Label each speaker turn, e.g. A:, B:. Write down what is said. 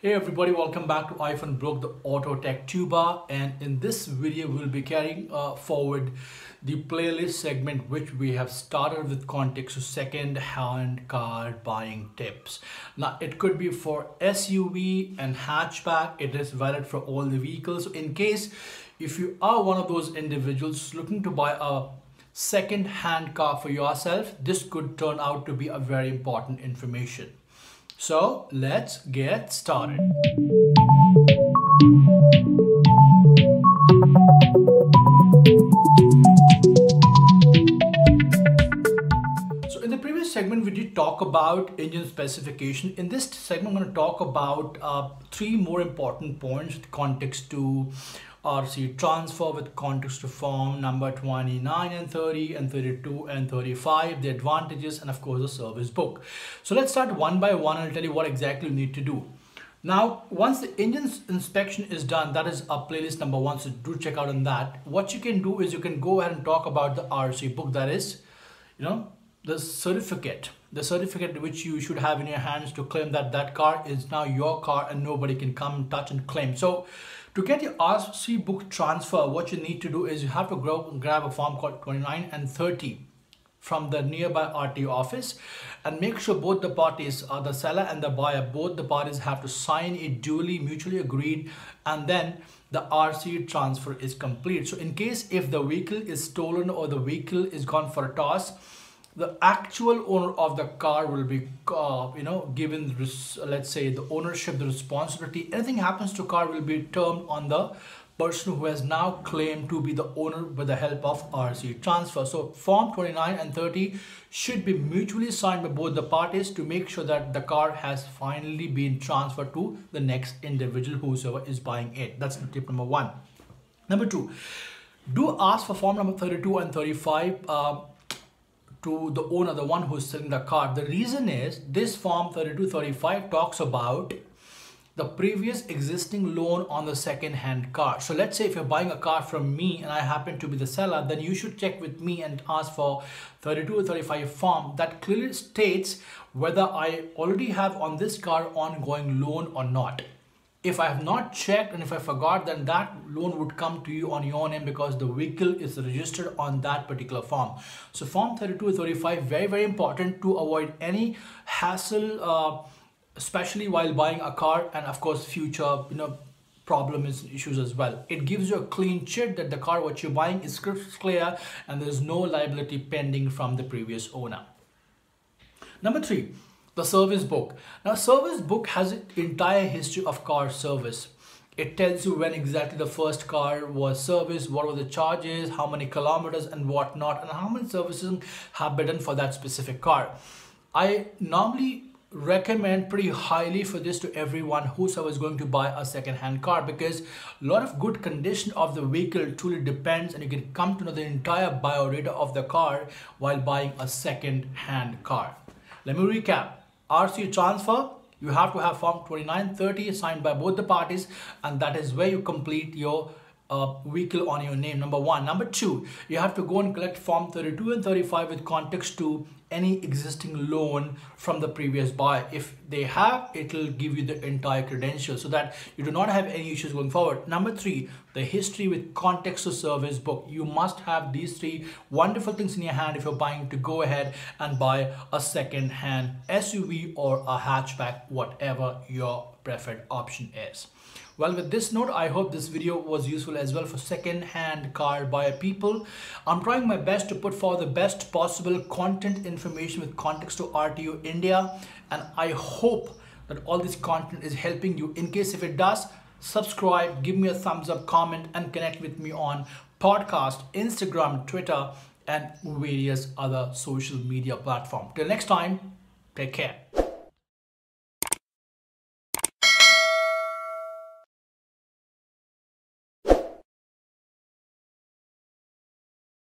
A: Hey everybody, welcome back to iPhone Broke the Auto Tech Tuber, and in this video we'll be carrying forward the playlist segment which we have started with context to second-hand car buying tips. Now it could be for SUV and hatchback. It is valid for all the vehicles. So in case if you are one of those individuals looking to buy a second-hand car for yourself, this could turn out to be a very important information. So let's get started. So in the previous segment, we did talk about engine specification. In this segment, I'm going to talk about three more important points with context to RC transfer, with context to form number 29 and 30 and 32 and 35, the advantages, and of course the service book. So let's start one by one and I'll tell you what exactly you need to do. Now, once the engine inspection is done, that is our playlist number 1, so do check out on that. What you can do is you can go ahead and talk about the RC book, that is, the certificate which you should have in your hands to claim that that car is now your car and nobody can come touch and claim. So to get your RC book transfer, what you need to do is you have to grab a form called 29 and 30 from the nearby RTO office, and make sure both the parties, the seller and the buyer, both the parties have to sign it duly, mutually agreed, and then the RC transfer is complete. So in case if the vehicle is stolen or the vehicle is gone for a toss, the actual owner of the car will be given, let's say, the ownership, the responsibility. Anything happens to car will be termed on the person who has now claimed to be the owner with the help of RC transfer. So form 29 and 30 should be mutually signed by both the parties to make sure that the car has finally been transferred to the next individual, whosoever is buying it. That's tip number 1. Number 2, do ask for form number 32 and 35 to the owner, the one who's selling the car. The reason is this form 3235 talks about the previous existing loan on the second-hand car. So let's say if you're buying a car from me and I happen to be the seller, then you should check with me and ask for 32 or 35 form that clearly states whether I already have on this car ongoing loan or not. If I have not checked and if I forgot, then that loan would come to you on your name because the vehicle is registered on that particular form. So form 32 and 35, very, very important to avoid any hassle, especially while buying a car, and of course future problems and issues as well. It gives you a clean chit that the car what you're buying is clear and there's no liability pending from the previous owner. Number 3, the service book. Now service book has an entire history of car service. It tells you when exactly the first car was serviced, what were the charges, how many kilometers and whatnot, and how many services have been done for that specific car. I normally recommend pretty highly for this to everyone whosoever is going to buy a second-hand car, because a lot of good condition of the vehicle truly depends, and you can come to know the entire biodata of the car while buying a second-hand car. Let me recap. RC transfer, you have to have form 2930 signed by both the parties, and that is where you complete your vehicle on your name, number 1. Number 2, you have to go and collect form 32 and 35 with context to any existing loan from the previous buyer. If they have, it will give you the entire credentials so that you do not have any issues going forward. Number 3, the history with context to service book. You must have these 3 wonderful things in your hand if you're buying to go ahead and buy a second-hand SUV or a hatchback, whatever your preferred option is. Well, with this note, I hope this video was useful as well for second-hand car buyer people. I'm trying my best to put forward the best possible content information with context to RTO India, and I hope that all this content is helping you. In case if it does, subscribe, give me a thumbs up, comment, and connect with me on podcast, Instagram, Twitter, and various other social media platforms. Till next time, take care.